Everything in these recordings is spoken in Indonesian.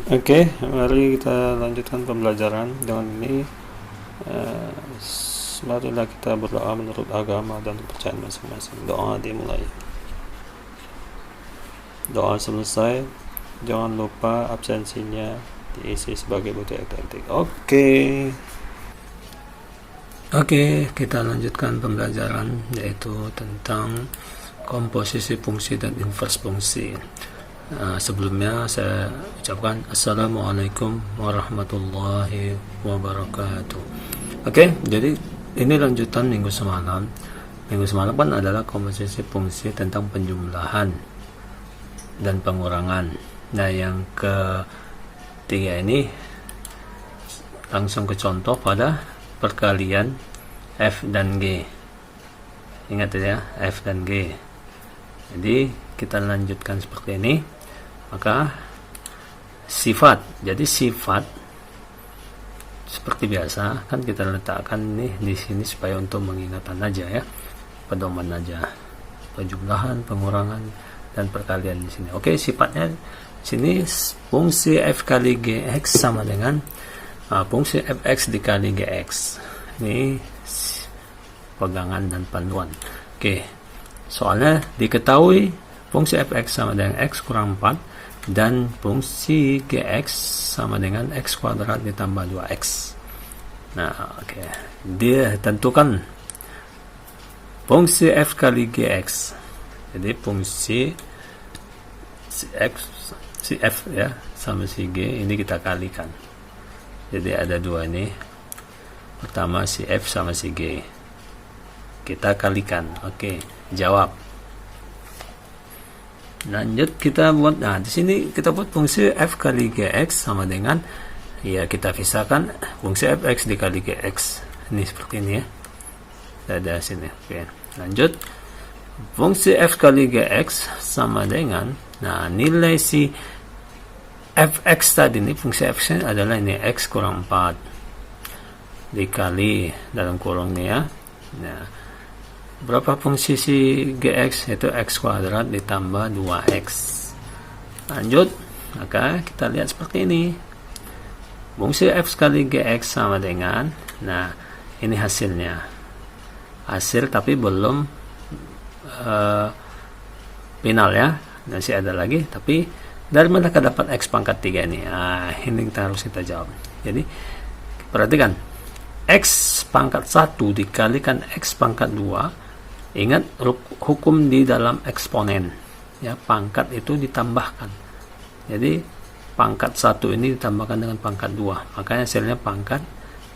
Oke, mari kita lanjutkan pembelajaran dengan ini. eh, Marilah kita berdoa menurut agama dan kepercayaan masing-masing. Doa dimulai. Doa selesai, jangan lupa absensinya diisi sebagai bukti autentik. Oke, kita lanjutkan pembelajaran, yaitu tentang komposisi fungsi dan inverse fungsi. Sebelumnya saya ucapkan Assalamualaikum warahmatullahi wabarakatuh. Oke, jadi ini lanjutan minggu semalam. Minggu semalam kan adalah komposisi fungsi tentang penjumlahan dan pengurangan. Nah, yang ketiga ini langsung ke contoh pada perkalian F dan G. Ingat ya, F dan G. Jadi kita lanjutkan seperti ini. Maka sifat, jadi sifat seperti biasa kan kita letakkan nih di sini supaya untuk mengingatkan aja ya, pedoman aja, penjumlahan, pengurangan dan perkalian di sini. Oke, sifatnya sini fungsi f kali gx sama dengan fungsi fx dikali gx. Ini pegangan dan panduan. Oke, soalnya diketahui fungsi fx sama dengan x kurang 4 dan fungsi gx sama dengan x kuadrat ditambah 2x. Nah, oke. Dia tentukan fungsi f kali gx. Jadi fungsi si f ya sama si g ini kita kalikan. Jadi ada dua ini. Pertama si f sama si g. Kita kalikan. Oke, jawab. Lanjut kita buat, nah di sini kita buat fungsi f kali gx sama dengan, ya kita pisahkan fungsi fx dikali gx. Ini seperti ini ya. Ada sini. Oke, lanjut. Fungsi f kali gx sama dengan, nah nilai si fx tadi ini, fungsi fx adalah ini x kurang 4 dikali dalam kurung ini ya. Nah, berapa fungsi si gx? Itu x kuadrat ditambah 2x. Lanjut, maka kita lihat seperti ini. Fungsi f kali gx sama dengan, nah ini hasilnya. Hasil tapi belum final ya. Masih ada lagi, tapi dari mana dapat x pangkat 3 ini? Ini harus kita jawab. Jadi perhatikan, x pangkat 1 dikalikan x pangkat 2. Ingat hukum di dalam eksponen ya, pangkat itu ditambahkan. Jadi pangkat 1 ini ditambahkan dengan pangkat 2, makanya hasilnya pangkat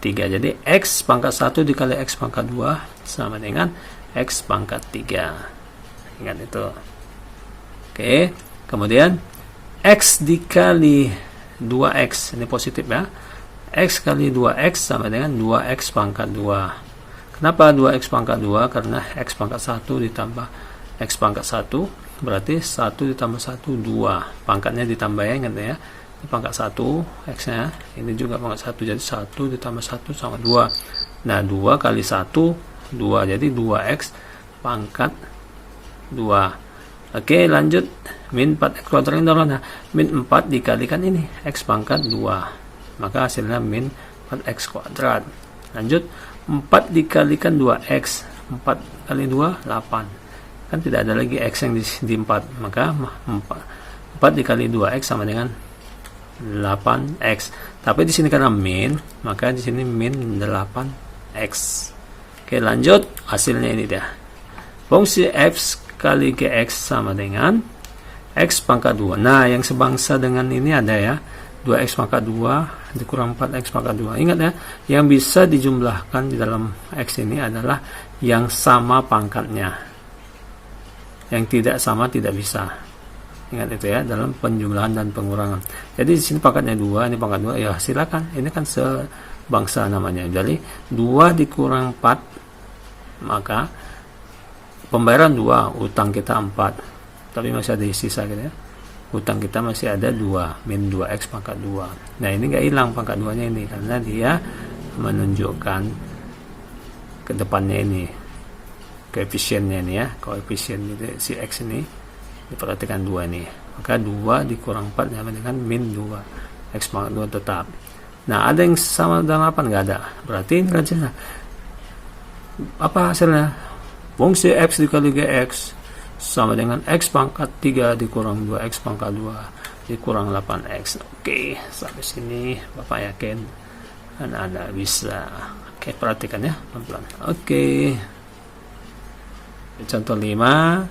3. Jadi x pangkat 1 dikali x pangkat 2 sama dengan x pangkat 3. Ingat itu. Oke, kemudian x dikali 2x, ini positif ya. X kali 2x sama dengan 2x pangkat 2. Kenapa 2x pangkat 2? Karena x pangkat 1 ditambah x pangkat 1 berarti 1 ditambah 1 2. Pangkatnya ditambah ya, ingat ya. Ini pangkat 1 x nya, ini juga pangkat 1, jadi 1 ditambah 1 sama 2. Nah, 2 kali 1 2, jadi 2x pangkat 2. Oke, lanjut. Min 4x kuadrat ini, nah, min 4 dikalikan ini x pangkat 2, maka hasilnya min 4x kuadrat. Lanjut, 4 dikalikan 2x, 4 kali 2 8, kan tidak ada lagi x yang di 4, maka 4 dikali 2x sama dengan 8x. Tapi di sini karena min, maka di sini min 8x. Oke, lanjut. Hasilnya ini dia. Fungsi f kali gx sama dengan x pangkat 2. Nah, yang sebangsa dengan ini ada ya, 2x pangkat 2 dikurang 4x pangkat 2. Ingat ya, yang bisa dijumlahkan di dalam x ini adalah yang sama pangkatnya. Yang tidak sama tidak bisa. Ingat itu ya, dalam penjumlahan dan pengurangan. Jadi di sini pangkatnya 2, ini pangkat 2, ya silakan. Ini kan sebangsa namanya. Jadi 2 dikurang 4, maka pembayaran 2, utang kita 4. Tapi masih ada sisa gitu ya. Utang kita masih ada 2, min 2x pangkat 2. Nah, ini nggak hilang pangkat 2 nya ini, karena dia menunjukkan ke depannya ini, koefisiennya ini ya, koefisien gitu, si x ini, diperhatikan 2 ini. Maka 2 dikurang 4 sama dengan min 2. X pangkat 2 tetap. Nah, ada yang sama dengan 8? Nggak ada. Berarti ini hasilnya. Apa hasilnya? Fungsi X dikali GX sama dengan X pangkat 3 dikurang 2X pangkat 2 dikurang 8X. Oke, sampai sini Bapak yakin Anda bisa. Oke, perhatikan ya pelan-pelan. Oke. Contoh 5.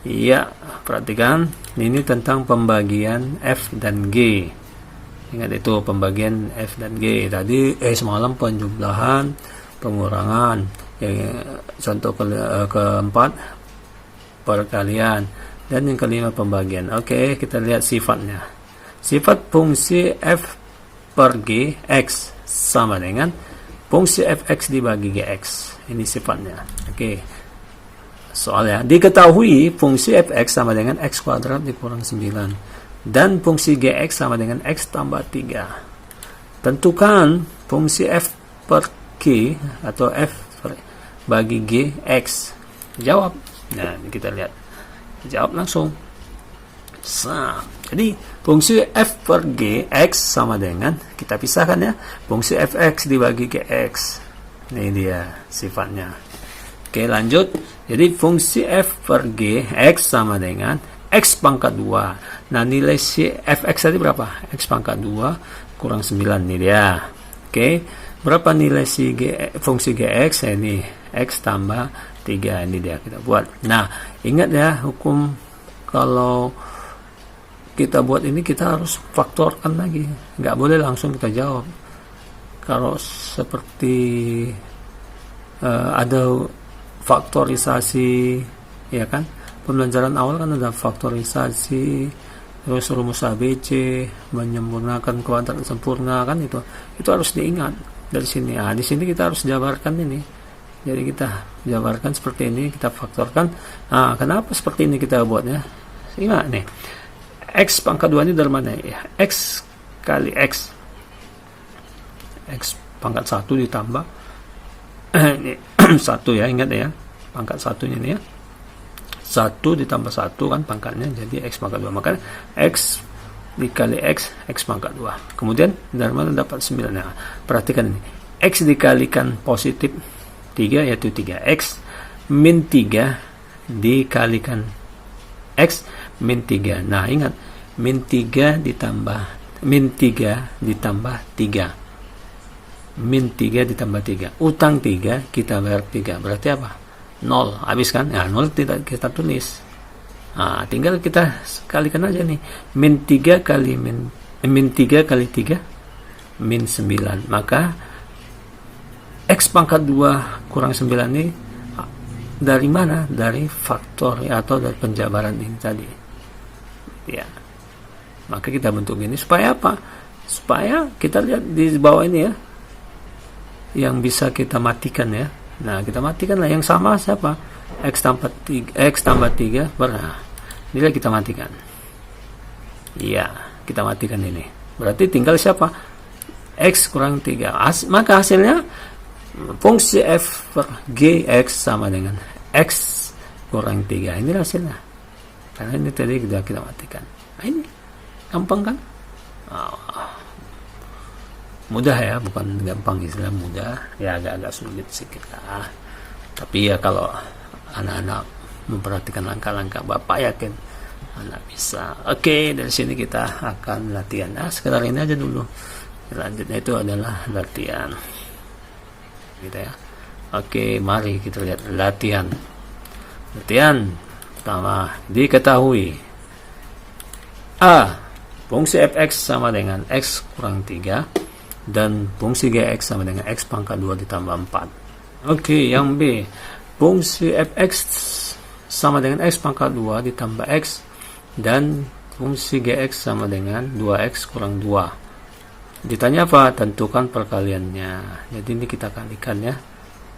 Iya, perhatikan. Ini tentang pembagian F dan G. Ingat itu pembagian F dan G. Tadi semalam penjumlahan, pengurangan. Contoh keempat perkalian, dan yang kelima pembagian. Oke, kita lihat sifatnya. Sifat fungsi F per G X sama dengan fungsi Fx dibagi Gx. Ini sifatnya. Oke. Soalnya diketahui fungsi Fx sama dengan X kuadrat dikurang 9 dan fungsi Gx sama dengan X tambah 3. Tentukan fungsi F per G atau F bagi Gx. Jawab. Nah, ini kita lihat. Jawab langsung. Jadi fungsi F per G X sama dengan, kita pisahkan ya, fungsi Fx dibagi Gx. Ini dia sifatnya. Oke, lanjut. Jadi fungsi F per G X sama dengan X pangkat 2. Nah, nilai si Fx tadi berapa? X pangkat 2 kurang 9. Ini dia. Oke, berapa nilai si fungsi Gx? Ini X tambah 3. Ini dia kita buat. Nah, ingat ya, hukum kalau kita buat ini kita harus faktorkan lagi. Nggak boleh langsung kita jawab. Kalau seperti ada faktorisasi, ya kan? Pembelajaran awal kan ada faktorisasi, terus rumus ABC, menyempurnakan kuadrat sempurna, kan itu harus diingat dari sini. Nah, di sini kita harus jabarkan ini. Jadi kita jabarkan seperti ini, kita faktorkan. Nah, kenapa seperti ini kita buatnya? Ingat nih, X pangkat 2 ini dari mana ya? X kali X. X pangkat 1 ditambah ini 1 ya, ingat ya. Pangkat 1 ini ya. 1 ditambah 1 kan pangkatnya, jadi X pangkat 2. Makanya X dikali X, X pangkat 2. Kemudian dari mana dapat 9? Nah, perhatikan ini. X dikalikan positif 3 yaitu 3X min 3 dikalikan X min 3. Nah, ingat, min 3 ditambah min 3 ditambah 3. Min 3 ditambah 3. Utang 3 kita bayar 3. Berarti apa? 0. Habis kan? Nah, 0 tidak kita tulis. Nah, tinggal kita kalikan aja nih. Min 3 kali min 3 kali 3 min 9. Maka X pangkat 2 kurang 9 ini dari mana? Dari faktor atau dari penjabaran ini tadi. Ya. Maka kita bentuk ini supaya apa? Supaya kita lihat di bawah ini ya. Yang bisa kita matikan ya. Nah, kita matikan lah yang sama siapa? X tambah 3 berapa? Nilai kita matikan. Iya, kita matikan ini. Berarti tinggal siapa? X kurang 3. Maka hasilnya fungsi F per Gx sama dengan X kurang 3. Ini hasilnya. Karena ini tadi kita matikan. Nah, ini gampang kan? Mudah ya, bukan gampang, istilah mudah. Ya agak-agak sulit sedikit lah. Tapi ya kalau anak-anak memperhatikan langkah-langkah, Bapak yakin anak bisa. Oke, dari sini kita akan latihan. Nah, sekedar ini aja dulu. Selanjutnya itu adalah latihan. Gitu ya. Oke, mari kita lihat latihan. Latihan pertama, diketahui A, fungsi Fx sama dengan X kurang 3 dan fungsi Gx sama dengan X pangkat 2 ditambah 4. Oke, yang B, fungsi Fx sama dengan X pangkat 2 ditambah X dan fungsi Gx sama dengan 2X kurang 2. Ditanya apa? Tentukan perkaliannya. Jadi ini kita kalikan ya,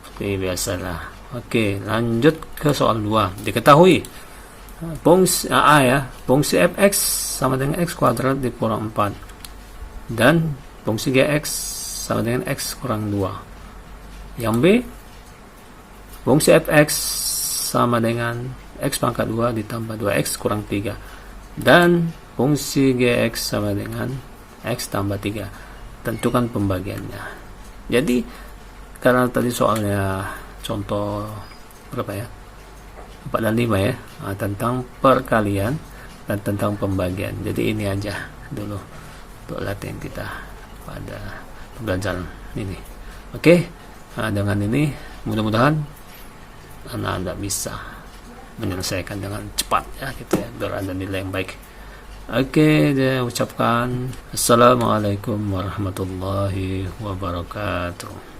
seperti biasalah. Oke, lanjut ke soal 2. Diketahui fungsi A ya, fungsi Fx sama dengan X kuadrat dikurang 4 dan fungsi Gx sama dengan X kurang 2. Yang B, fungsi Fx sama dengan X pangkat 2 ditambah 2X kurang 3 dan fungsi Gx sama dengan X tambah 3. Tentukan pembagiannya. Jadi karena tadi soalnya contoh berapa ya, 4 dan 5 ya, tentang perkalian dan tentang pembagian. Jadi ini aja dulu untuk latihan kita pada pembelajaran ini. Oke, dengan ini mudah-mudahan Anda bisa menyelesaikan dengan cepat ya, gitu ya, biar ada nilai yang baik. Oke, saya ucapkan Assalamualaikum warahmatullahi wabarakatuh.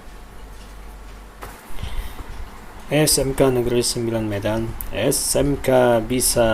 SMK Negeri 9 Medan, SMK bisa.